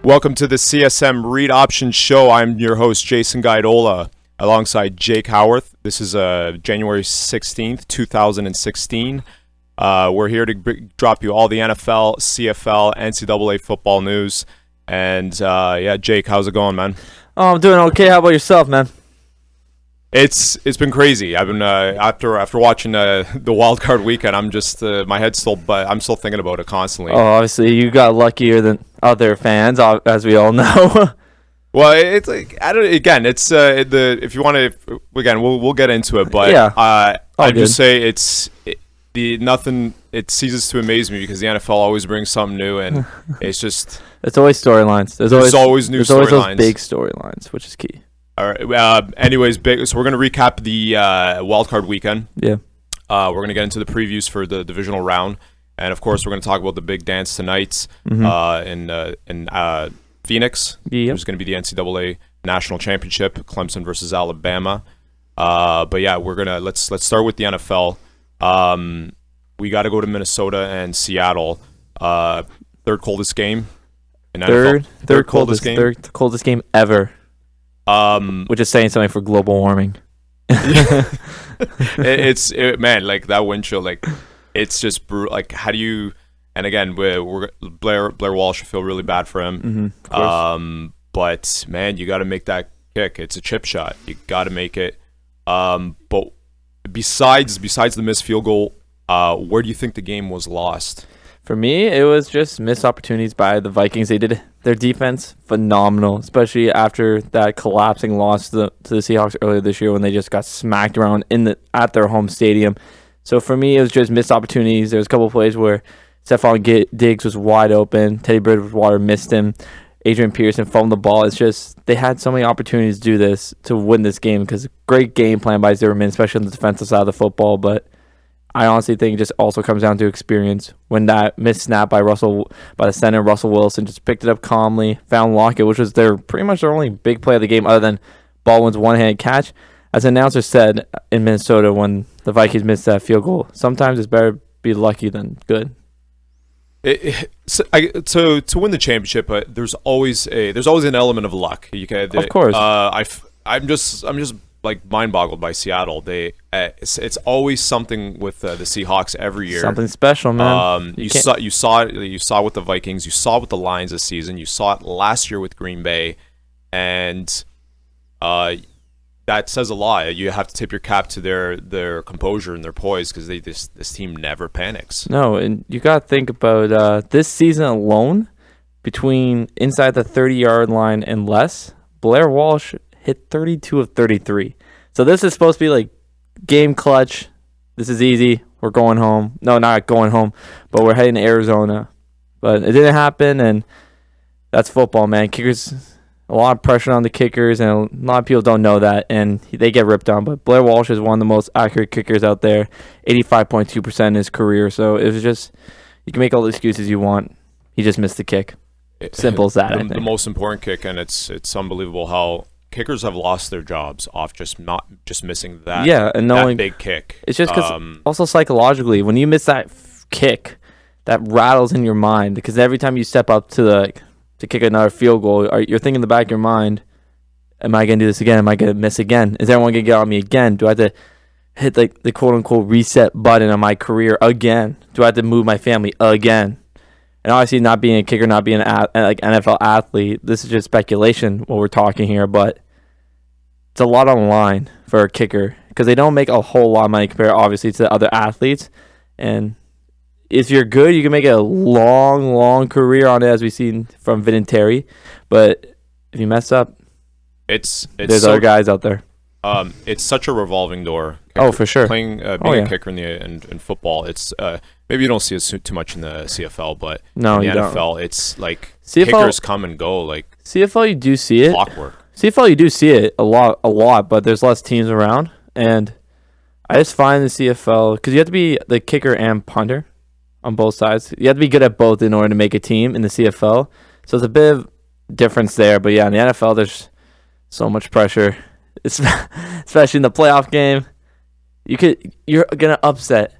Welcome to the CSM Read Options Show. I'm your host, Jason Gaidola, alongside Jake Howorth. This is January 16th, 2016. We're here to drop you all the NFL, CFL, NCAA football news. And Jake, how's it going, man? Oh, I'm doing okay. How about yourself, man? It's been crazy. I've been after watching the wild card weekend. I'm just my head's still, but I'm still thinking about it constantly. Oh, obviously you got luckier than other fans, as we all know. Well, it's like it's if you want to again, we'll get into it, but yeah, I'd just say it ceases to amaze me because the NFL always brings something new, and it's always storylines. There's always new storylines. There's always those big storylines, which is key. All right. Anyways, so we're gonna recap the wildcard weekend. Yeah. We're gonna get into the previews for the divisional round, and of course, we're gonna talk about the big dance tonight in Phoenix. Yep. There's gonna be the NCAA national championship, Clemson versus Alabama. Let's start with the NFL. We got to go to Minnesota and Seattle. Third coldest game in NFL. Third coldest game ever. Which is saying something for global warming. Man, like that wind chill, like it's just brutal. Like, how do you? And again, Blair Walsh, I feel really bad for him. Mm-hmm, but man, you got to make that kick. It's a chip shot. You got to make it. But besides the missed field goal, where do you think the game was lost? For me, it was just missed opportunities by the Vikings. They did their defense phenomenal, especially after that collapsing loss to the Seahawks earlier this year when they just got smacked around at their home stadium. So for me, it was just missed opportunities. There was a couple of plays where Stephon Diggs was wide open. Teddy Bridgewater missed him. Adrian Peterson fumbled the ball. It's just they had so many opportunities to win this game because great game plan by Zimmerman, especially on the defensive side of the football. But I honestly think it just also comes down to experience. When that missed snap by the center, Russell Wilson just picked it up calmly, found Lockett, which was pretty much their only big play of the game other than Baldwin's one-handed catch. As an announcer said in Minnesota when the Vikings missed that field goal, sometimes it's better to be lucky than good. To win the championship, there's always an element of luck. Of course. I'm just like mind boggled by Seattle. It's always something with the Seahawks every year. Something special, man. You saw it with the Vikings. You saw it with the Lions this season. You saw it last year with Green Bay, and that says a lot. You have to tip your cap to their composure and their poise because this team never panics. No, and you got to think about this season alone, between inside the 30-yard line and less, Blair Walsh hit 32 of 33. So this is supposed to be like game clutch. This is easy. We're going home. No, not going home, but we're heading to Arizona. But it didn't happen, and that's football, man. Kickers, a lot of pressure on the kickers, and a lot of people don't know that, and they get ripped on. But Blair Walsh is one of the most accurate kickers out there, 85.2% in his career. So it was just, you can make all the excuses you want. He just missed the kick. Simple as that, I think. The most important kick, and it's unbelievable how kickers have lost their jobs off just missing that. Yeah, and knowing that big kick. It's just because also psychologically, when you miss that kick, that rattles in your mind because every time you step up to kick another field goal, you're thinking in the back of your mind, am I going to do this again? Am I going to miss again? Is everyone going to get on me again? Do I have to hit the quote-unquote reset button on my career again? Do I have to move my family again? And obviously not being a kicker, not being an NFL athlete, this is just speculation what we're talking here, but it's a lot on the line for a kicker because they don't make a whole lot of money compared, obviously, to other athletes. And if you're good, you can make a long, long career on it, as we've seen from Vinatieri. But if you mess up, there's other guys out there. It's such a revolving door. Oh, for sure. Being a kicker in football, it's maybe you don't see it too much in the CFL, but in the NFL, it's like kickers come and go. Like CFL, you do see it. Clockwork. CFL, you do see it a lot, but there's less teams around, and I just find the CFL because you have to be the kicker and punter on both sides. You have to be good at both in order to make a team in the CFL. So it's a bit of difference there, but yeah, in the NFL, there's so much pressure, especially in the playoff game. You're gonna upset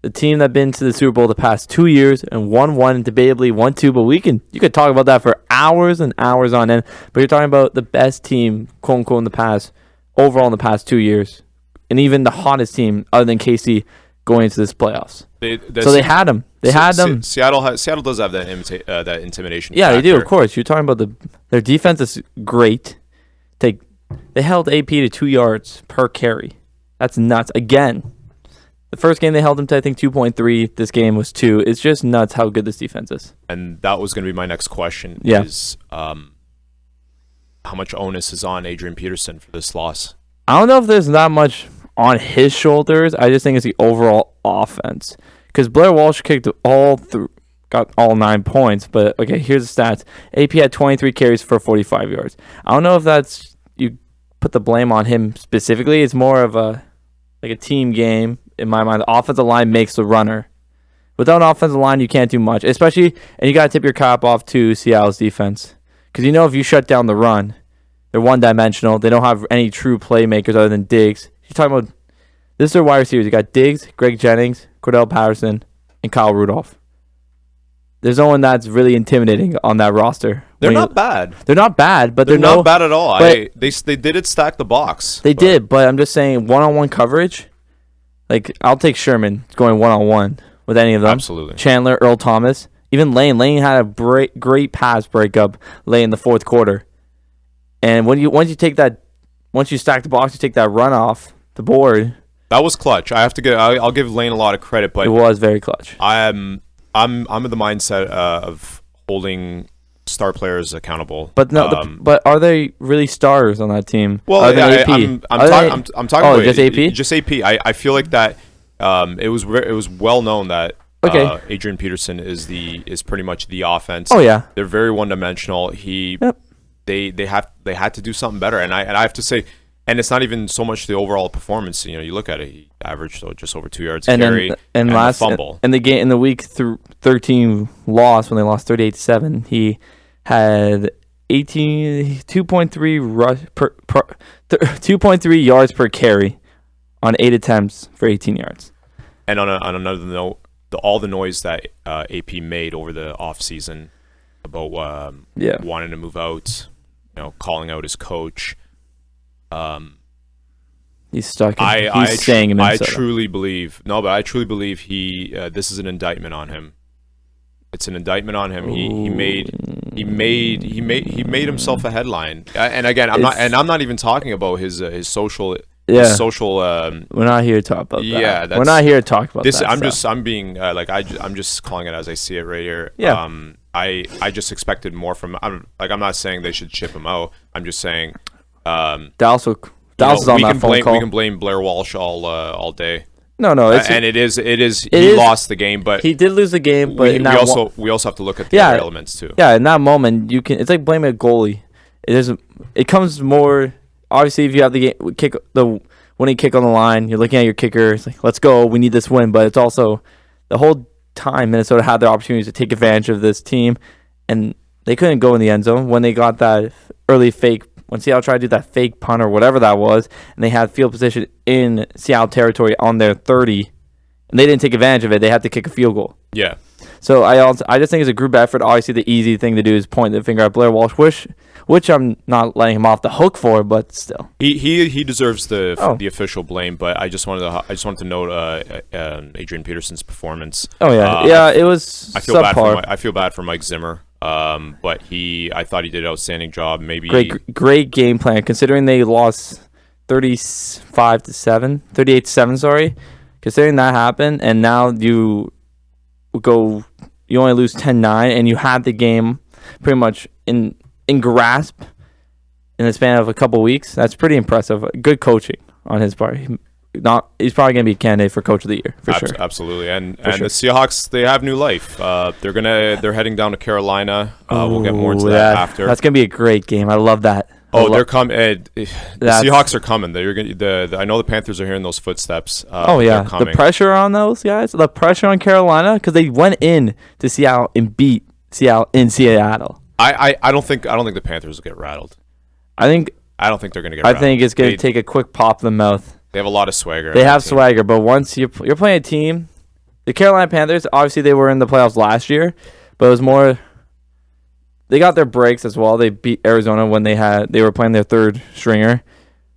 the team that been to the Super Bowl the past 2 years and won one and debatably won two. But you could talk about that for hours and hours on end. But you're talking about the best team, quote unquote, in the past, overall in the past 2 years, and even the hottest team other than KC going into this playoffs. So they had them. They had them. Seattle does have that intimidation. Yeah, factor. they do. Of course, you're talking about their defense is great. They held AP to 2 yards per carry. That's nuts. Again, the first game they held him to, I think, 2.3. This game was 2. It's just nuts how good this defense is. And that was going to be my next question. Yeah. Is how much onus is on Adrian Peterson for this loss? I don't know if there's that much on his shoulders. I just think it's the overall offense. Because Blair Walsh got all 9 points. But, okay, here's the stats. AP had 23 carries for 45 yards. I don't know if that's, you put the blame on him specifically. It's more of a team game. In my mind, the offensive line makes the runner. Without an offensive line, you can't do much. Especially, and you got to tip your cap off to Seattle's defense. Because if you shut down the run, they're one-dimensional. They don't have any true playmakers other than Diggs. You're talking about, this is their wide receivers. You got Diggs, Greg Jennings, Cordell Patterson, and Kyle Rudolph. There's no one that's really intimidating on that roster. They're not bad. They're not bad, but they're not bad at all. They did it stack the box. They did, but I'm just saying one-on-one coverage. Like, I'll take Sherman going one-on-one with any of them. Absolutely. Chandler, Earl Thomas, even Lane. Lane had a great pass breakup late in the fourth quarter. And once you stack the box, you take that run off the board. That was clutch. I'll give Lane a lot of credit, but it was very clutch. I'm in the mindset of holding star players accountable. But but are they really stars on that team? Well, AP? I'm talking about just AP. Just AP. I feel like that. It was well known that Adrian Peterson is pretty much the offense. Oh yeah, they're very one dimensional. They had to do something better, and I have to say, and it's not even so much the overall performance. You look at it, he averaged just over 2 yards a carry and last fumble. And in the week 13 loss when they lost 38-7, he had 2.3 yards per carry on 8 attempts for 18 yards. And on another note, all the noise that AP made over the offseason about wanting to move out, calling out his coach. He's stuck. He's staying in Minnesota. I truly believe he. This is an indictment on him. It's an indictment on him. He made himself a headline. And again, I'm not even talking about his social. Yeah. His social. We're not here to talk about that. Yeah, we're not here to talk about this. That I'm stuff. I'm just calling it as I see it right here. Yeah. I just expected more from. I'm not saying they should ship him out. I'm just saying. Dallas is on that phone call. We can blame Blair Walsh all day. No, and it is. He lost the game, but he did lose the game. But we also have to look at the other elements too. Yeah, in that moment, you can. It's like blaming a goalie. It comes more obviously if you have the winning kick on the line, you're looking at your kicker. It's like, let's go. We need this win. But it's also the whole time Minnesota had their opportunities to take advantage of this team, and they couldn't go in the end zone when they got that early fake. When Seattle tried to do that fake punt or whatever that was, and they had field position in Seattle territory on their 30, and they didn't take advantage of it. They had to kick a field goal. Yeah. So I just think it's a group effort. Obviously, the easy thing to do is point the finger at Blair Walsh, which I'm not letting him off the hook for, but still. He deserves the official blame, but I just wanted to note Adrian Peterson's performance. Oh yeah, it was. I feel subpar. I feel bad for Mike Zimmer. But I thought he did an outstanding job. Maybe great game plan considering they lost 38-7. Sorry, considering that happened, and now you only lose 10-9, and you had the game pretty much in grasp in the span of a couple weeks. That's pretty impressive. Good coaching on his part. He's probably going to be a candidate for Coach of the Year for sure. Absolutely, and the Seahawks, they have new life. They're heading down to Carolina. We'll get more into that after. That's going to be a great game. I love that. They're coming. The Seahawks are coming. I know the Panthers are hearing those footsteps. The pressure on those guys. The pressure on Carolina because they went in to Seattle and beat Seattle in Seattle. I don't think the Panthers will get rattled. I don't think they're going to get rattled. I think it's going to take a quick pop in the mouth. They have a lot of swagger. They have swagger, but once you're playing a team the Carolina Panthers, obviously they were in the playoffs last year, but it was more. They got their breaks as well. They beat Arizona when they were playing their third stringer,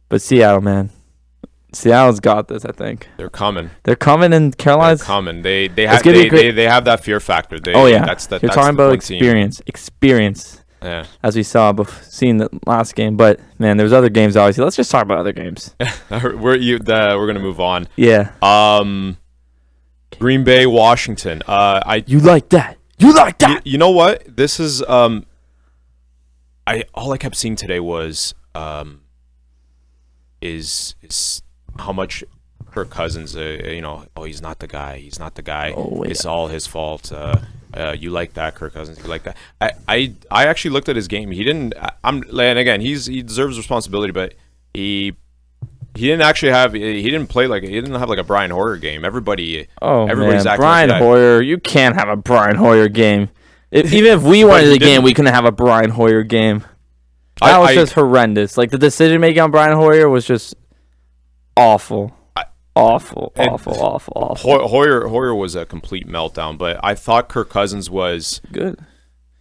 but Seattle, man. Seattle's got this, I think. They're coming. And Carolina's They're coming. They have that fear factor. Yeah. That's You're talking about experience. Yeah. As we saw seeing the last game, but man, there's other games obviously. Let's just talk about other games. we're gonna move on. Yeah. Green Bay, Washington. You like that? You like that? You know what? This is all I kept seeing today was is how much Kirk Cousins, he's not the guy. He's not the guy. Oh, yeah. It's all his fault. You like that, Kirk Cousins? You like that? I actually looked at his game. He didn't. And again, he deserves responsibility, but he didn't actually have. He didn't play like. He didn't have like a Brian Hoyer game. Everybody's acting Brian like Hoyer. You can't have a Brian Hoyer game. Even if we wanted a game, we couldn't have a Brian Hoyer game. That was just horrendous. Like the decision making on Brian Hoyer was just awful. Awful. Hoyer was a complete meltdown, but I thought Kirk Cousins was good.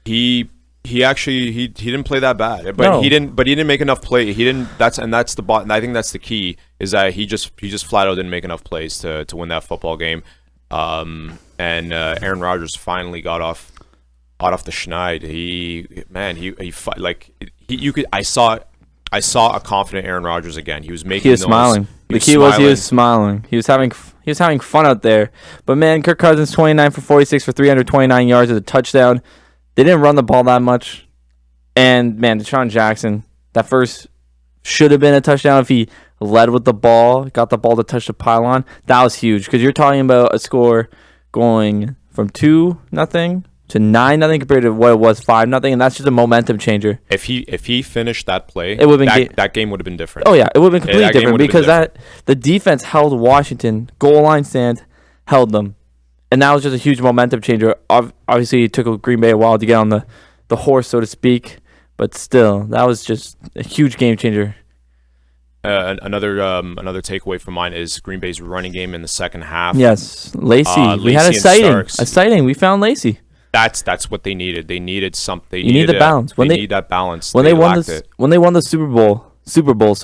He didn't play that bad, but No. he didn't make enough play. He didn't. That's the bot. And I think that's the key is that he just flat out didn't make enough plays to win that football game. And Aaron Rodgers finally got off the schneid. I saw a confident Aaron Rodgers again. He was making. He was smiling. The key was he was smiling. He was having fun out there. But man, Kirk Cousins 29 for 46 for 329 yards with a touchdown. They didn't run the ball that much. And man, Deshaun Jackson, that first should have been a touchdown if he led with the ball, got the ball to touch the pylon. That was huge because you're talking about a score going from 2-0 to 9-0 compared to what it was 5-0, and that's just a momentum changer. If he finished that play, it would have been that game would have been different. Oh yeah, it would have been completely different because different. The defense held Washington, goal line stand, held them, and that was just a huge momentum changer. Obviously, it took Green Bay a while to get on the horse, so to speak, but still, that was just a huge game changer. Another takeaway from mine is Green Bay's running game in the second half. Yes, Lacey. We had a sighting. We found Lacey. That's what they needed. They needed something. You need the balance. They need that balance. When they won the Super Bowl,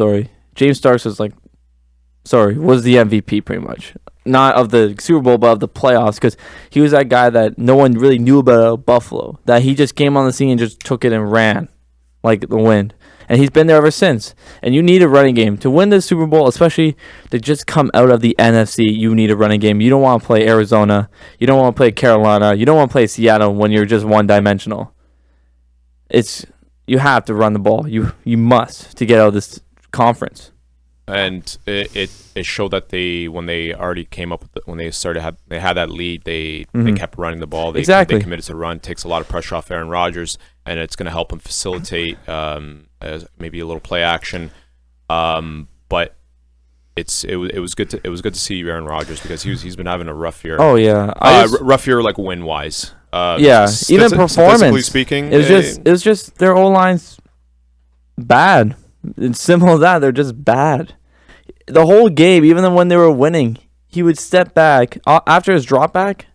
James Starks was was the MVP pretty much. Not of the Super Bowl, but of the playoffs, because he was that guy that no one really knew about Buffalo. That he just came on the scene and just took it and ran like the wind. And he's been there ever since. And you need a running game. To win the Super Bowl, especially to just come out of the NFC, you need a running game. You don't want to play Arizona. You don't want to play Carolina. You don't want to play Seattle when you're just one-dimensional. You have to run the ball. You must to get out of this conference. And it showed that when they already came up with when they had that lead, they kept running the ball. They committed to run. Takes a lot of pressure off Aaron Rodgers, and it's going to help him facilitate maybe a little play action. But it was good to see Aaron Rodgers because he's been having a rough year. Oh yeah, rough year like win wise. Even performance. Speaking, it was just their O-line's bad. It's simple as that. They're just bad. The whole game, even when they were winning, he would step back. After his drop back,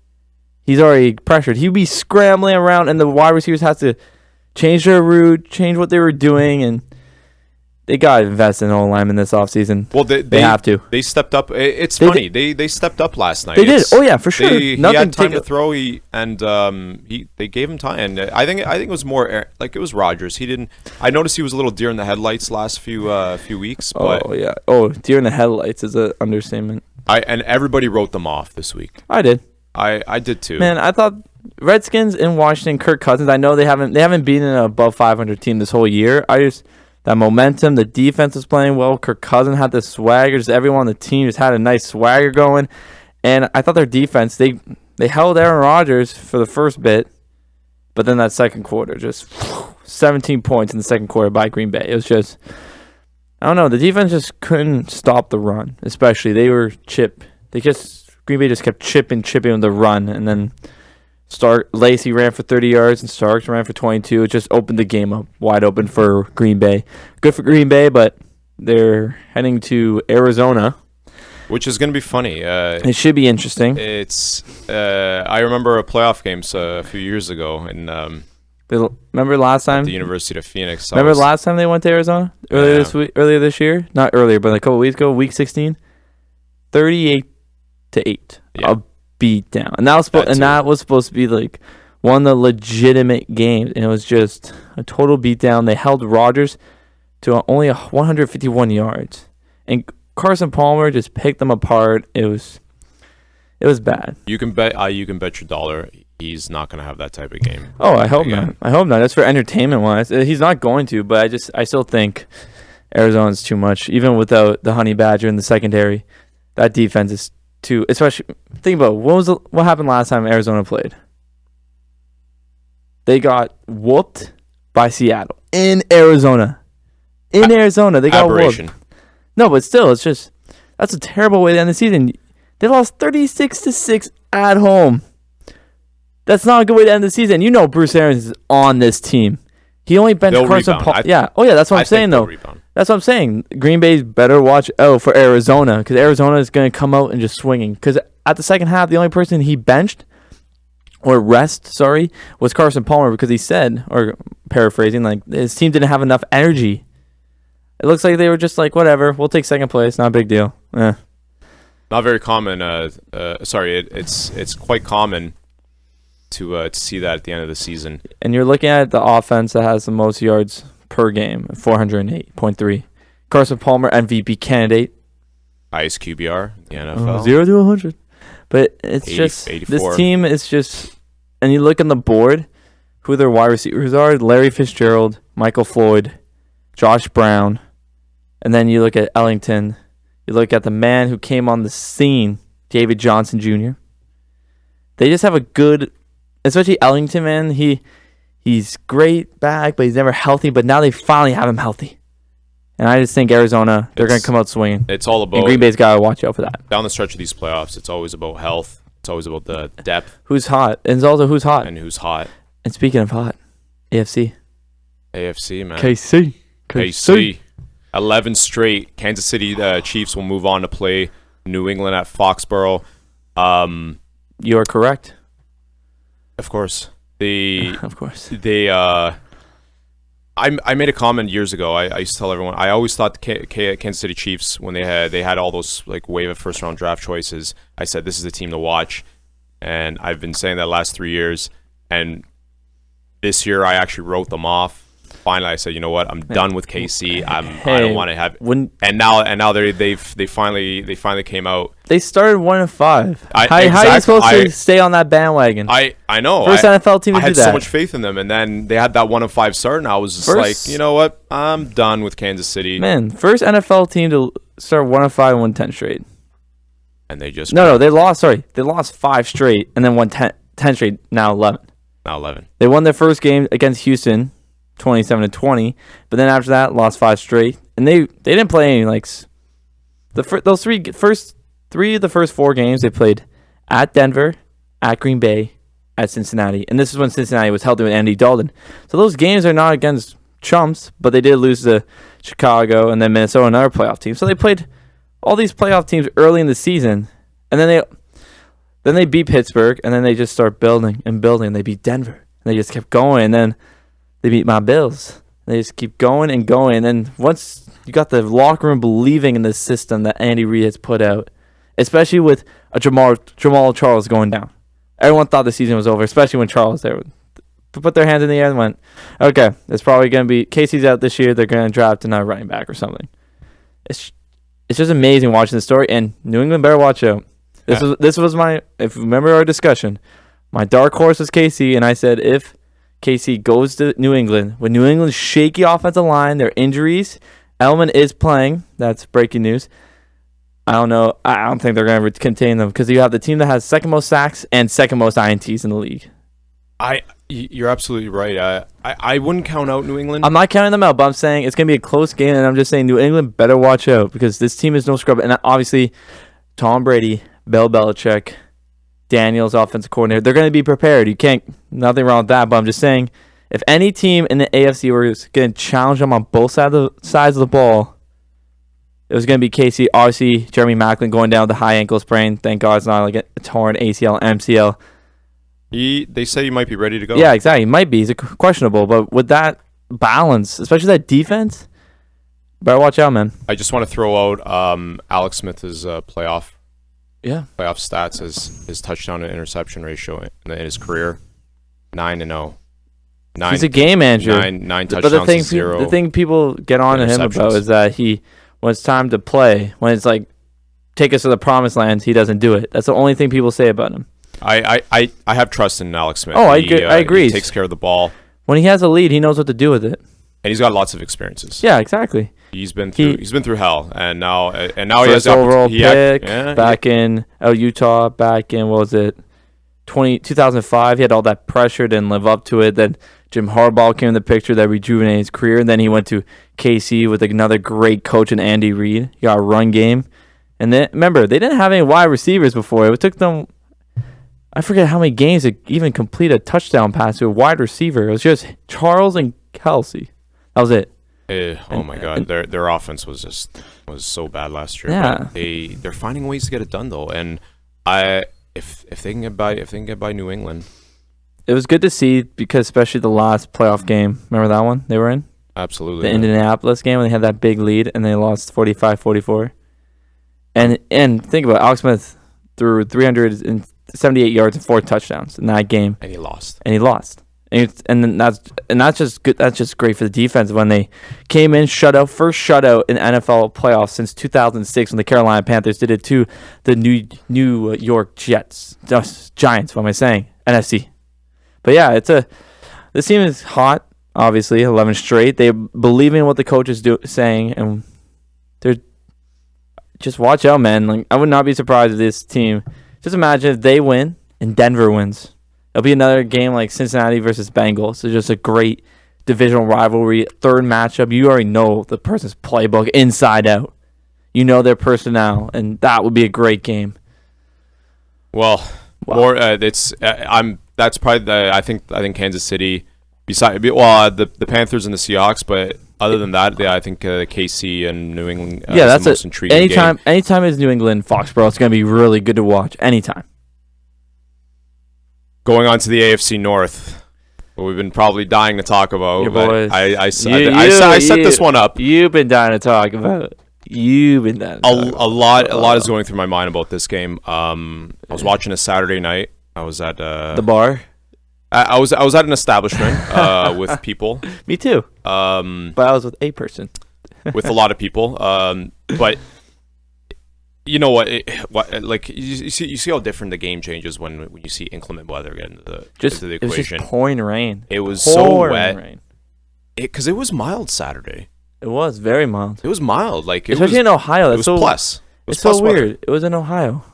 he's already pressured. He'd be scrambling around, and the wide receivers had to change their route, change what they were doing, and they got to invest in O-linemen this offseason. Well, they have to. They stepped up. It's funny. They stepped up last night. They did. Oh, yeah, for sure. He had time to throw. They gave him time. And I think it was more like it was Rodgers. He didn't. I noticed he was a little deer in the headlights last few weeks. But oh, yeah. Oh, deer in the headlights is an understatement. And everybody wrote them off this week. I did. I did too. Man, I thought Redskins in Washington, Kirk Cousins, I know they haven't beaten an above 500 team this whole year. That momentum, the defense was playing well. Kirk Cousins had the swagger. Just everyone on the team just had a nice swagger going. And I thought their defense, they held Aaron Rodgers for the first bit, but then that second quarter, just 17 points in the second quarter by Green Bay. It was just, I don't know, the defense just couldn't stop the run, especially. They were Green Bay just kept chipping with the run, and then Lacey ran for 30 yards and Starks ran for 22. It just opened the game up wide open for Green Bay. Good for Green Bay, but they're heading to Arizona. which is going to be funny. It should be interesting. It's I remember a playoff games a few years ago in Remember last time? the University of Phoenix. Remember last time they went to Arizona earlier this year? Not earlier, but a couple weeks ago, week 16, 38-8, a beat down, and that was supposed to be like one of the legitimate games, and it was just a total beatdown. They held Rodgers to only 151 yards, and Carson Palmer just picked them apart. It was bad. You can bet your dollar he's not going to have that type of game. Oh, I hope not. I hope not. That's for entertainment wise. He's not going to, but I still think Arizona's too much, even without the Honey Badger in the secondary. That defense is too. Especially think about what happened last time Arizona played. They got whooped by Seattle in Arizona. Arizona, they got whooped. No, but still, that's a terrible way to end the season. They lost 36-6 at home. That's not a good way to end the season. You know Bruce Arians is on this team. He only benched Carson Palmer. That's what I'm saying, though. That's what I'm saying. Green Bay's better watch out for Arizona, because Arizona is going to come out and just swinging. Because at the second half, the only person he benched, was Carson Palmer, because he said, or paraphrasing, like his team didn't have enough energy. It looks like they were just like, whatever, we'll take second place, not a big deal. Not very common. It's quite common to see that at the end of the season. And you're looking at the offense that has the most yards per game, 408.3. Carson Palmer, MVP candidate. Highest QBR in the NFL. 0 to 100. But it's 84. This team is just, and you look on the board, who their wide receivers are: Larry Fitzgerald, Michael Floyd, Josh Brown, and then you look at Ellington. You look at the man who came on the scene, David Johnson Jr. They just have a good, especially Ellington, man. He's great back, but he's never healthy. But now they finally have him healthy. And I just think Arizona, they're going to come out swinging. It's all about... And Green Bay's got to watch out for that. Down the stretch of these playoffs, it's always about health. It's always about the depth. Who's hot? And it's also who's hot. And who's hot. And speaking of hot, AFC, man. KC. 11 straight. Kansas City Chiefs will move on to play New England at Foxborough. You are correct. Of course. Of course. I made a comment years ago. I used to tell everyone, I always thought the Kansas City Chiefs, when they had all those like wave of first round draft choices, I said this is the team to watch. And I've been saying that last 3 years. And this year I actually wrote them off. Finally, I said, you know what? I'm done with KC. I don't want to have. And now they finally came out. They started 1-5. How are you supposed to stay on that bandwagon? I know. First NFL team to do that. I had so much faith in them, and then they had that 1-5 start, and I was just like, you know what? I'm done with Kansas City. Man, first NFL team to start 1-5 and win 10 straight. And they just they lost. Sorry, they lost 5 straight and then won 10 straight. Now 11. They won their first game against Houston, 27-20, but then after that lost 5 straight, and they didn't play any like the first 4 games they played at Denver, at Green Bay, at Cincinnati, and this is when Cincinnati was healthy with Andy Dalton. So those games are not against chumps, but they did lose to Chicago and then Minnesota, another playoff team. So they played all these playoff teams early in the season, and then they beat Pittsburgh, and then they just start building and building. They beat Denver, and they just kept going, and then they beat my Bills. They just keep going and going. And then once you got the locker room believing in the system that Andy Reid has put out, especially with a Jamal Charles going down. Everyone thought the season was over, especially when Charles there put their hands in the air and went, okay, it's probably going to be, Casey's out this year, they're going to draft another running back or something. It's just amazing watching the story, and New England better watch out. This was my, if you remember our discussion, my dark horse was KC, and I said if KC goes to New England, with New England's shaky offensive line, their injuries, Edelman is playing. That's breaking news. I don't know. I don't think they're going to contain them, because you have the team that has second most sacks and second most INTs in the league. You're absolutely right. I wouldn't count out New England. I'm not counting them out, but I'm saying it's going to be a close game, and I'm just saying New England better watch out, because this team is no scrub. And obviously, Tom Brady, Bill Belichick, Daniels, offensive coordinator, they're going to be prepared. Nothing wrong with that, but I'm just saying, if any team in the AFC was going to challenge them on both sides of the ball, It was going to be Casey. Obviously, Jeremy Macklin going down with the high ankle sprain. Thank God it's not like a torn ACL, MCL. They say he might be ready to go. Yeah, exactly. He might be. He's questionable. But with that balance, especially that defense, better watch out, man. I just want to throw out Alex Smith's playoff stats, his touchdown to interception ratio in his career, 9-0. He's a game manager. Nine touchdowns to 0. The thing people get on to him about is that when it's time to play, when it's like take us to the promised land, he doesn't do it. That's the only thing people say about him. I have trust in Alex Smith. Oh, I agree. He takes care of the ball. When he has a lead, he knows what to do with it. And he's got lots of experiences. Yeah, exactly. He's been through hell, and now he has the overall pick back in Utah. Back in 2005. He had all that pressure, didn't live up to it. Then Jim Harbaugh came in the picture that rejuvenated his career. And then he went to KC with another great coach in Andy Reid. He got a run game. And then, remember, they didn't have any wide receivers before. It took them, I forget how many games to even complete a touchdown pass to a wide receiver. It was just Charles and Kelsey. That was it. My God, their offense was so bad last year. Yeah, but they're finding ways to get it done though. And if they can get by New England. It was good to see because especially the last playoff game. Remember that one they were in? Absolutely. The Indianapolis game when they had that big lead and they lost 45-44. And think about it, Alex Smith threw 378 yards and 4 touchdowns in that game. And he lost. And that's just good. That's just great for the defense when they came in first shutout in NFL playoffs since 2006 when the Carolina Panthers did it to the New York Giants. What am I saying? NFC. But yeah, this team is hot. Obviously, 11 straight. They believe in what the coach is saying, and they're just watch out, man. Like I would not be surprised if this team. Just imagine if they win and Denver wins. It'll be another game like Cincinnati versus Bengals. So just a great divisional rivalry, third matchup. You already know the person's playbook inside out. You know their personnel, and that would be a great game. Well, more that's probably I think Kansas City. The Panthers and the Seahawks, but other than that, I think KC and New England. That's the most intriguing game. Anytime it's New England, Foxborough, it's going to be really good to watch. Anytime. Going on to the AFC North, what we've been probably dying to talk about. Your boys. I set this one up. You've been dying to talk about. A lot is going through my mind about this game. I was watching a Saturday night. I was at the bar. I was at an establishment with people. Me too. But I was with a person. With a lot of people. But you know what? You see how different the game changes when you see inclement weather get into the equation. It was just pouring rain. It was so wet. Because it was mild Saturday. It was very mild. It was mild, especially in Ohio. That's plus. It's so weird. It was in Ohio,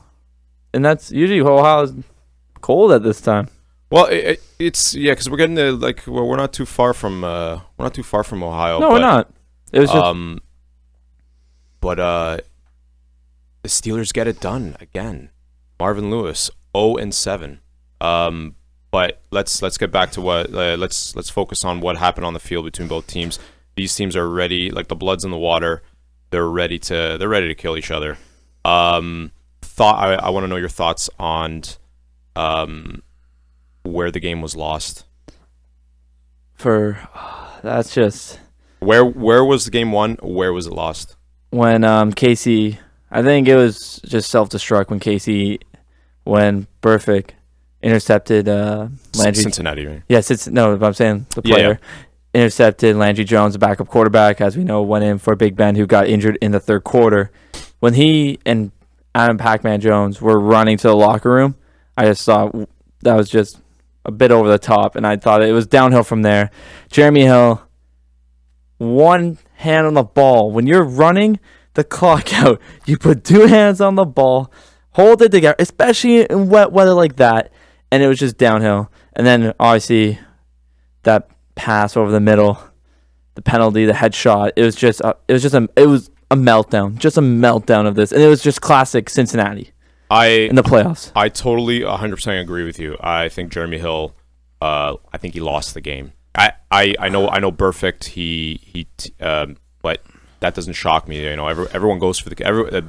and that's usually Ohio's cold at this time. Well, it's because we're getting we're not too far from Ohio. No, we're not. It was just the Steelers get it done again. Marvin Lewis 0-7. But let's get back to what let's focus on what happened on the field between both teams. These teams are ready, like the blood's in the water. They're ready to kill each other. I want to know your thoughts on where the game was lost. That's just where was the game won? Where was it lost? When Casey, I think it was just self-destruct when Burfict intercepted Landry. Cincinnati, right? Yes, but I'm saying the player intercepted Landry Jones, the backup quarterback, as we know, went in for Big Ben, who got injured in the third quarter. When he and Adam Pac-Man Jones were running to the locker room, I just thought that was just a bit over the top, and I thought it was downhill from there. Jeremy Hill, one hand on the ball. When you're running the clock out, you put 2 hands on the ball, hold it together, especially in wet weather like that, and it was just downhill. And then, obviously, that pass over the middle, the penalty, the headshot, it was a meltdown. Just a meltdown of this, and it was just classic Cincinnati. In the playoffs. I totally 100% agree with you. I think Jeremy Hill, I think he lost the game. I know Burfict, but that doesn't shock me. Everyone goes for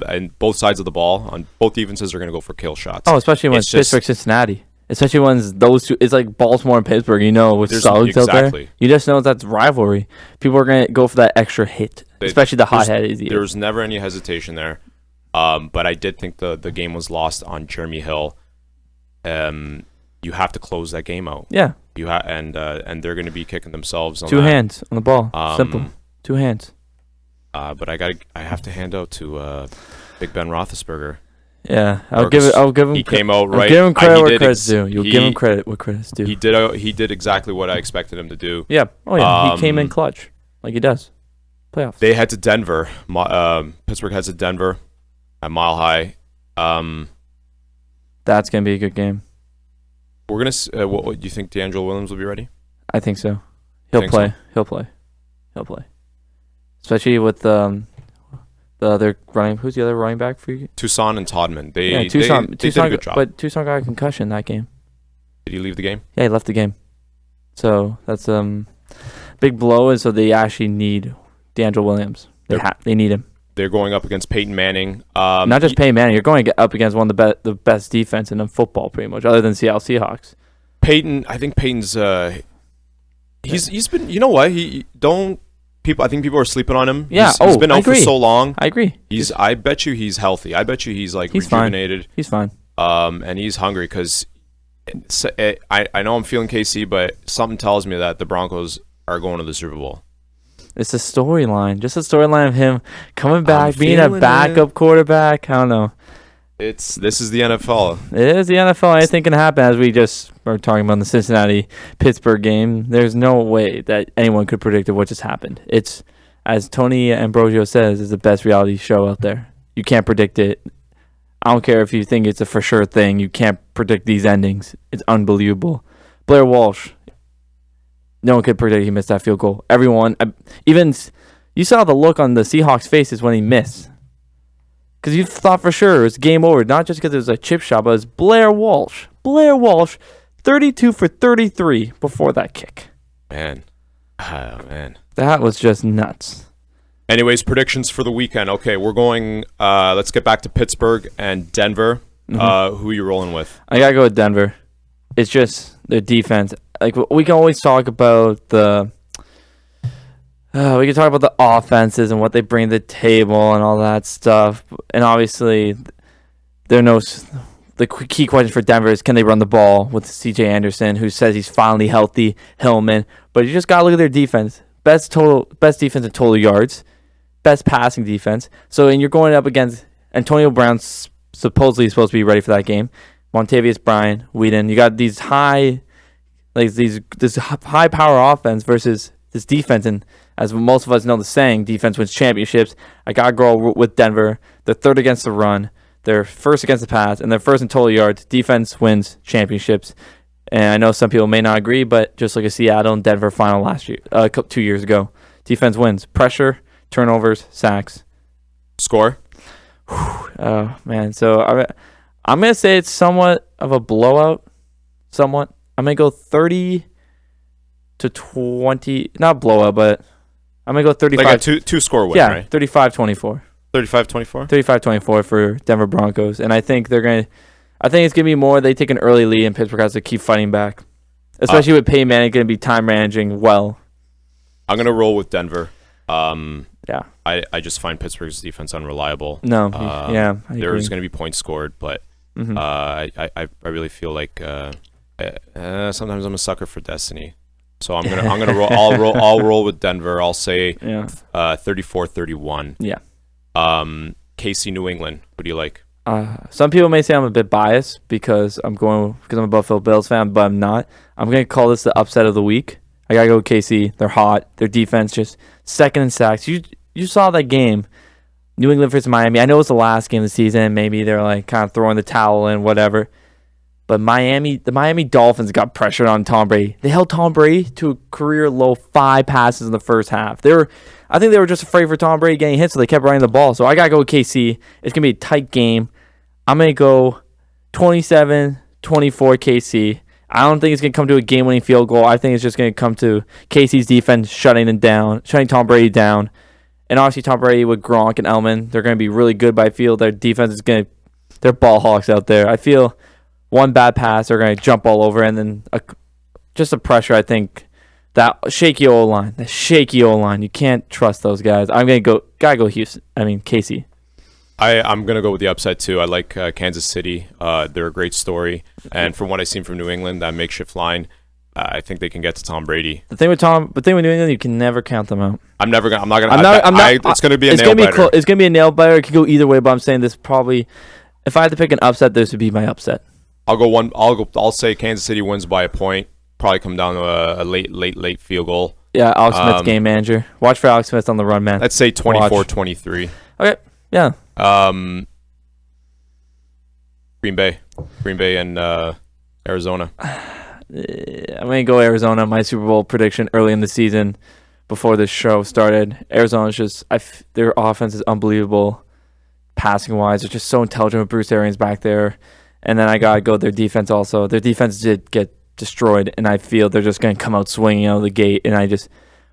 and both sides of the ball on both defenses are going to go for kill shots. Oh, especially when it's Pittsburgh, Cincinnati. Especially when those two, it's like Baltimore and Pittsburgh. With Suggs out there, you just know that's rivalry. People are going to go for that extra hit, especially the hot-headed. There was never any hesitation there. But I did think the game was lost on Jeremy Hill. You have to close that game out. Yeah. And they're going to be kicking themselves on two hands on the ball. Simple. 2 hands. But I have to hand out to Big Ben Roethlisberger. Yeah, I'll give him. He came out right. I'll give him credit where credit's due. You'll give him credit where credit's due. He did exactly what I expected him to do. Yeah. Oh yeah. He came in clutch, like he does. Playoffs. They head to Denver. Pittsburgh heads to Denver at Mile High. That's gonna be a good game. We're gonna. What do you think? D'Angelo Williams will be ready? I think so. He'll play. Especially with the other running. Who's the other running back for you? Tucson and Todman. Tucson did a good job. But Tucson got a concussion in that game. Did he leave the game? Yeah, he left the game. So that's big blow, and so they actually need D'Angelo Williams. They need him. They're going up against Peyton Manning. Not just Peyton Manning. You're going to get up against one of the best defense in football, pretty much, other than Seattle Seahawks. I think Peyton's. He's been. You know what? I think people are sleeping on him. Yeah. He's been out for so long. I agree. I bet you he's healthy. I bet you he's rejuvenated. Fine. He's fine. And he's hungry because I know I'm feeling KC, but something tells me that the Broncos are going to the Super Bowl. It's a storyline. Just a storyline of him coming back, being a backup quarterback. I don't know. This is the NFL. It is the NFL. Anything can happen, as we just were talking about in the Cincinnati-Pittsburgh game. There's no way that anyone could predict what just happened. It's, as Tony Ambrosio says, is the best reality show out there. You can't predict it. I don't care if you think it's a for sure thing. You can't predict these endings. It's unbelievable. Blair Walsh. No one could predict he missed that field goal. Everyone, even you saw the look on the Seahawks' faces when he missed. Because you thought for sure it was game over, not just because it was a chip shot, but it was Blair Walsh. 32 for 33 before that kick. Man. Oh, man. That was just nuts. Anyways, predictions for the weekend. Okay, we're going, let's get back to Pittsburgh and Denver. Mm-hmm. Who are you rolling with? I got to go with Denver. It's just their defense. Like, we can always talk about the offenses and what they bring to the table and all that stuff. And obviously, the key question for Denver is, can they run the ball with C.J. Anderson, who says he's finally healthy, Hillman. But you just got to look at their defense. Best defense in total yards. Best passing defense. And you're going up against Antonio Brown's supposedly supposed to be ready for that game. Montavious Bryant, Whedon. You got these this high power offense versus this defense, and as most of us know the saying, defense wins championships. I gotta go with Denver. They're third against the run. They're first against the pass, and they're first in total yards. Defense wins championships. And I know some people may not agree, but just like a Seattle and Denver final last year, 2 years ago, defense wins. Pressure, turnovers, sacks. Score? Oh man, so I'm gonna say it's somewhat of a blowout. Somewhat. I'm going to go 30-20. Not blowout, but I'm going to go 35. Like a two-score win, right? 35-24. 35-24? 35-24 for Denver Broncos. And I think it's going to be more. They take an early lead, and Pittsburgh has to keep fighting back. Especially with Peyton Manning going to be time managing well. I'm going to roll with Denver. Yeah. I just find Pittsburgh's defense unreliable. No. There's going to be points scored, but I really feel like sometimes I'm a sucker for destiny, so I'm gonna roll. I'll roll with Denver. I'll say 34-31. Yeah. KC New England. What do you like? Some people may say I'm a bit biased because I'm a Buffalo Bills fan, but I'm not. I'm gonna call this the upset of the week. I gotta go with KC. They're hot. Their defense just second in sacks. You saw that game, New England versus Miami. I know it's the last game of the season. Maybe they're like kind of throwing the towel in, whatever. But the Miami Dolphins got pressured on Tom Brady. They held Tom Brady to a career low 5 passes in the first half. I think they were just afraid for Tom Brady getting hit, so they kept running the ball. So I gotta go with KC. It's gonna be a tight game. I'm gonna go 27-24 KC. I don't think it's gonna come to a game-winning field goal. I think it's just gonna come to KC's defense shutting Tom Brady down, And obviously Tom Brady with Gronk and Elman, they're going to be really good. But I feel their defense is going to, they're ball hawks out there. I feel one bad pass, they're going to jump all over, and then just the pressure. I think that shaky O-line, you can't trust those guys. I'm going to go Houston. KC. I'm going to go with the upside, too. I like Kansas City. They're a great story. And from what I've seen from New England, that makeshift line, I think they can get to Tom Brady. The thing with New England, you can never count them out. I'm not going to. It's going to be a nail biter. It's going to be a nail biter. It could go either way, but I'm saying this probably, if I had to pick an upset, this would be my upset. I'll say Kansas City wins by a point. Probably come down to a late field goal. Yeah, Alex Smith's game manager. Watch for Alex Smith on the run, man. Let's say 24-23. Okay, yeah. Green Bay and Arizona. I'm going to go Arizona. My Super Bowl prediction early in the season before this show started. Arizona's just, their offense is unbelievable passing-wise. They're just so intelligent with Bruce Arians back there. And then I got to go their defense also. Their defense did get destroyed, and I feel they're just going to come out swinging out of the gate. And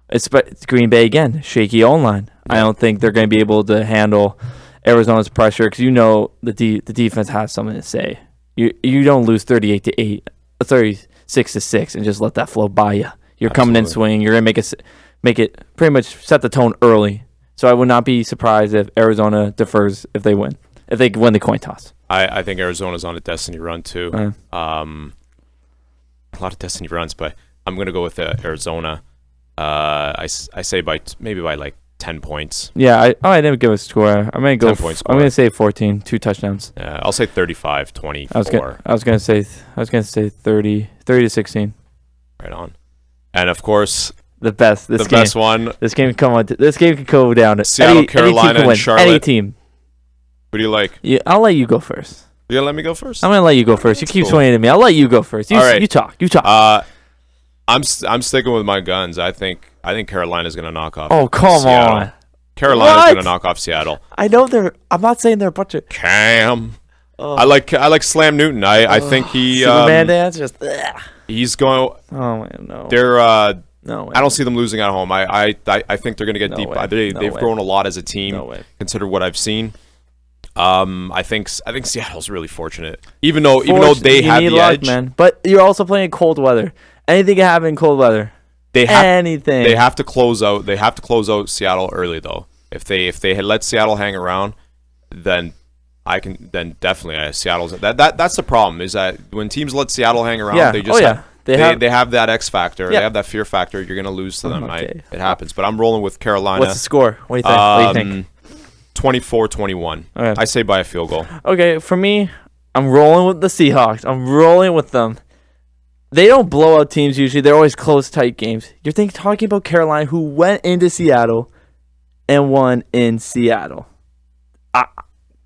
it's Green Bay again, shaky O-line. I don't think they're going to be able to handle Arizona's pressure because the defense has something to say. You don't lose 38-8, 36-6, and just let that flow by you. You're coming in swinging. You're going to make it pretty much set the tone early. So I would not be surprised if Arizona defers if they win the coin toss. I think Arizona's on a destiny run too. A lot of destiny runs, but I'm gonna go with Arizona. I say maybe by like 10 points. Yeah, I didn't give a score. I'm gonna go. 10 point score. I'm gonna say 14, 2 touchdowns. Yeah, I'll say 35-24. I was gonna say 30-16. Right on. And of course, the best one. This game can go down. Seattle, Carolina, and Charlotte. Any team. Who do you like? Yeah, I'll let you go first. You gonna let me go first? I'm gonna let you go first. You keep swinging at me. I'll let you go first. All right. You talk. I'm sticking with my guns. I think Carolina's gonna knock off. Oh, come Seattle. on. Carolina's gonna knock off Seattle. I know I'm not saying they're a bunch of Cam. I like Slam Newton. I think he Superman dance. Just he's going. Oh man, no. They're no way. I don't see them losing at home. I think they're gonna get deep. They've grown a lot as a team. No way. Consider what I've seen. I think Seattle's really fortunate, even though they have the edge, man. But you're also playing cold weather. Anything can happen in cold weather. They have to close out. They have to close out Seattle early though. If they had let Seattle hang around, then definitely Seattle's that's the problem is that when teams let Seattle hang around, they just they have that X factor. Yeah. They have that fear factor. You're gonna lose to them. Okay. It happens. But I'm rolling with Carolina. What's the score? What do you think? 24-21. Okay. I say by a field goal. Okay, for me, I'm rolling with the Seahawks. I'm rolling with them. They don't blow out teams usually. They're always close, tight games. You're talking about Carolina, who went into Seattle and won in Seattle.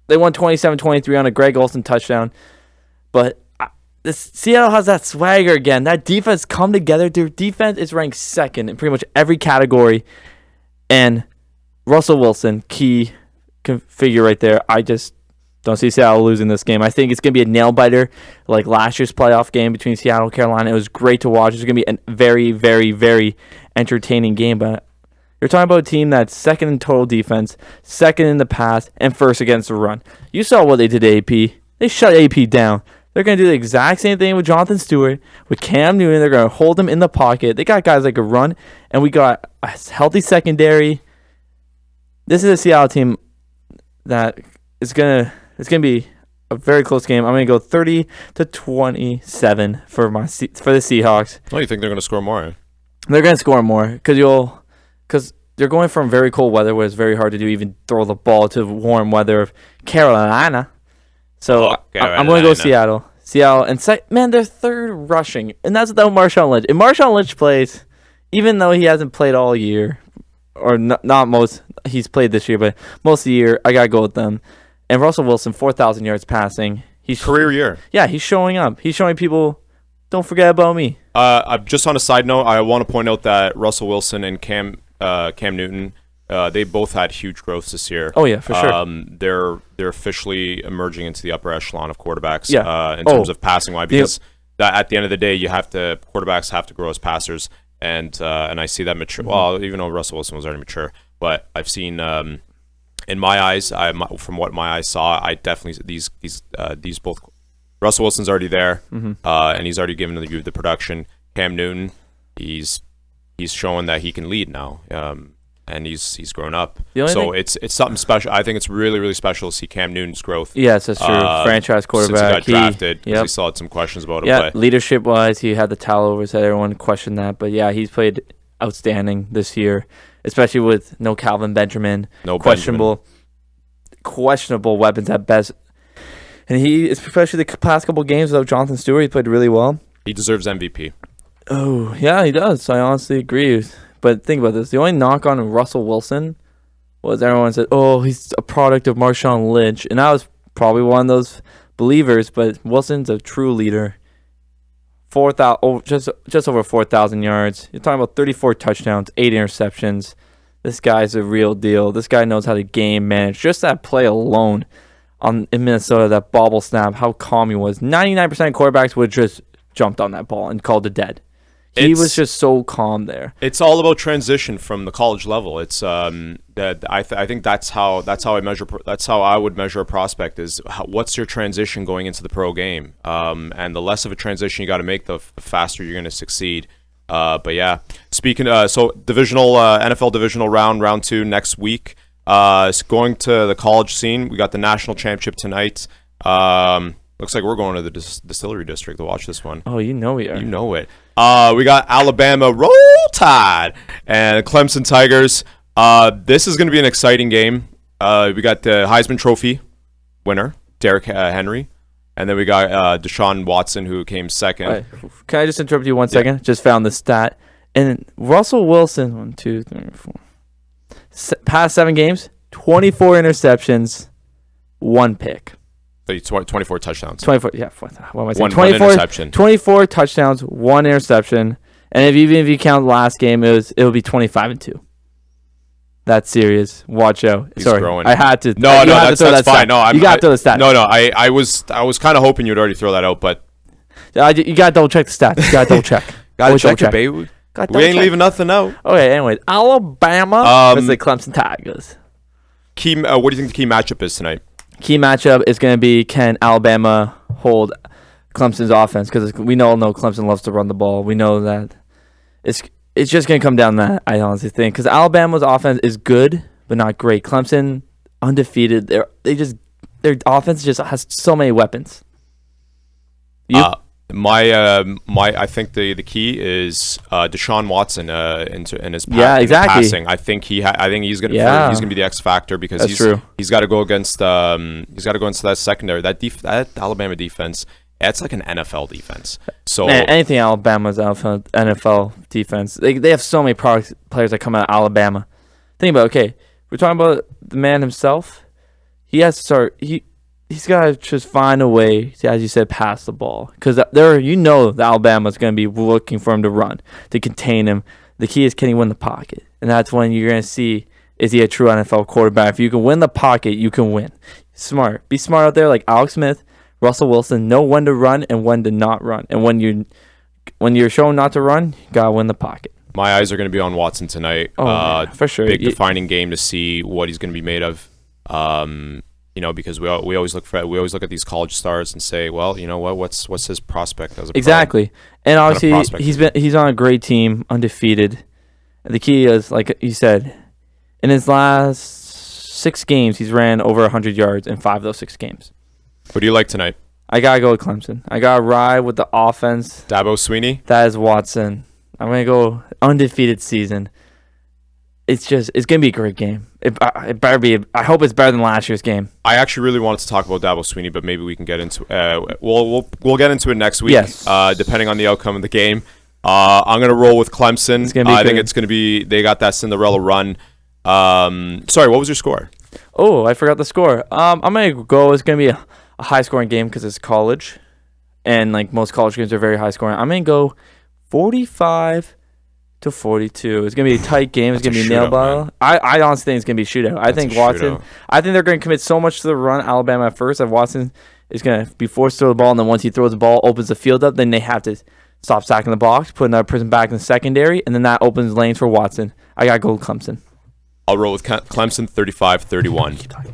They won 27-23 on a Greg Olsen touchdown. But Seattle has that swagger again. That defense come together. Their defense is ranked second in pretty much every category. And Russell Wilson, key figure right there. I just don't see Seattle losing this game. I think it's going to be a nail-biter like last year's playoff game between Seattle and Carolina. It was great to watch. It's going to be a very, very, very entertaining game. But you're talking about a team that's second in total defense, second in the pass, and first against the run. You saw what they did to AP. They shut AP down. They're going to do the exact same thing with Jonathan Stewart, with Cam Newton. They're going to hold him in the pocket. They got guys that can run, and we got a healthy secondary. This is a Seattle team that is gonna be a very close game. I'm gonna go 30-27 for the Seahawks. Oh, you think they're gonna score more? They're gonna score more because they're going from very cold weather where it's very hard to even throw the ball to warm weather of Carolina. So I'm gonna go Seattle. And they're third rushing, and that's without Marshawn Lynch. If Marshawn Lynch plays, even though he hasn't played all year, or not most. He's played this year, but most of the year, I got to go with them. And Russell Wilson, 4,000 yards passing. Career year. Yeah, he's showing up. He's showing people, don't forget about me. Just on a side note, I want to point out that Russell Wilson and Cam Newton, they both had huge growths this year. Oh, yeah, for sure. They're officially emerging into the upper echelon of quarterbacks in terms of passing wise, because at the end of the day, quarterbacks have to grow as passers. And I see that mature. Well, even though Russell Wilson was already mature, But I've seen, in my eyes, from what my eyes saw, I definitely these both. Russell Wilson's already there, and he's already given the production. Cam Newton, he's showing that he can lead now, and he's grown up. So it's something special. I think it's really, really special to see Cam Newton's growth. Yes, that's true. Franchise quarterback. Since he got drafted, because we still had some questions about him. Yeah, leadership-wise, he had the towel over his head. Everyone questioned that. But, yeah, he's played outstanding this year, especially with no Calvin Benjamin. Questionable weapons at best. And he, especially the past couple games without Jonathan Stewart, he played really well. He deserves MVP. Oh, yeah, he does. I honestly agree. But think about this. The only knock on Russell Wilson was everyone said, oh, he's a product of Marshawn Lynch. And I was probably one of those believers, but Wilson's a true leader. Just over 4,000 yards. You're talking about 34 touchdowns, 8 interceptions. This guy's a real deal. This guy knows how to game manage. Just that play alone in Minnesota, that bobble snap, how calm he was. 99% of quarterbacks would just jumped on that ball and called it dead. He was just so calm there. It's all about transition from the college level. It's that I think that's how I would measure a prospect is what's your transition going into the pro game. And the less of a transition you got to make, the faster you're going to succeed. But yeah, speaking so divisional NFL divisional round 2 next week. Going to the college scene, we got the national championship tonight. Looks like we're going to the Distillery District to watch this one. Oh, you know we are. You know it. We got Alabama Roll Tide and Clemson Tigers. This is going to be an exciting game. We got the Heisman Trophy winner, Derrick Henry. And then we got Deshaun Watson, who came second. Right. Can I just interrupt you 1 second? Yeah. Just found the stat. And Russell Wilson, 1, 2, 3, 4. Past 7 games, 24 interceptions, 1 pick. 24 touchdowns. 24, yeah. What am I saying? 1 interception. 24 touchdowns, 1 interception. And even if you count last game, it'll be 25-2. That's serious. Watch out. He's Sorry, growing. I had to. No, that's fine. No, you got to throw the stat. No, I was kind of hoping you'd already throw that out, but you got to double check the stats. You got to double check. Got to check it, baby. We ain't leaving nothing out. Okay, anyways, Alabama versus the Clemson Tigers. What do you think the key matchup is tonight? Key matchup is going to be, can Alabama hold Clemson's offense? Because we all know Clemson loves to run the ball. We know that. It's just going to come down to that, I honestly think. Because Alabama's offense is good, but not great. Clemson, undefeated. Their offense just has so many weapons. I think the key is Deshaun Watson in his passing. I think he's gonna be the X factor because he's got to go against that secondary, that Alabama defense. It's like an NFL defense. So anything Alabama's NFL defense. They have so many players that come out of Alabama. Think about we're talking about the man himself. He has to start. He's got to just find a way to, as you said, pass the ball. Because that Alabama's going to be looking for him to run, to contain him. The key is, can he win the pocket? And that's when you're going to see, is he a true NFL quarterback? If you can win the pocket, you can win. Smart. Be smart out there like Alex Smith, Russell Wilson. Know when to run and when to not run. And when you're shown not to run, you got to win the pocket. My eyes are going to be on Watson tonight. For sure. Big defining game to see what he's going to be made of. Because we always look at these college stars and say, well, you know what's his prospect as a exactly. Pro? And obviously he's on a great team, undefeated. And the key is, like you said, in his last 6 games, he's ran over 100 yards in 5 of those 6 games. Who do you like tonight? I gotta go with Clemson. I gotta ride with the offense. Dabo Swinney. That is Watson. I'm gonna go undefeated season. It's gonna be a great game. It better be. I hope it's better than last year's game. I actually really wanted to talk about Dabo Swinney, but maybe we can get into. We'll get into it next week. Yes. Depending on the outcome of the game. I'm gonna roll with Clemson. I think it's gonna be. They got that Cinderella run. Sorry, what was your score? Oh, I forgot the score. I'm gonna go. It's gonna be a high scoring game because it's college, and like most college games are very high scoring. I'm gonna go 45-42. It's gonna be a tight game. It's gonna be a nail biter. I honestly think it's gonna be a shootout. I think Watson. I think they're gonna commit so much to the run, Alabama at first, that Watson is gonna be forced to throw the ball, and then once he throws the ball, opens the field up, then they have to stop sacking the box, put another person back in the secondary, and then that opens lanes for Watson. I gotta go with Clemson. I'll roll with Clemson 35-31.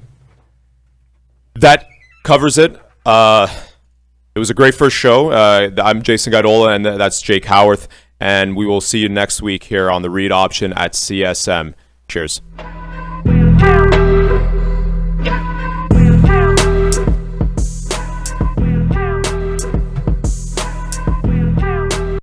That covers it. It was a great first show. I'm Jason Gaidola, and that's Jake Howorth. And we will see you next week here on the read option at CSM. Cheers.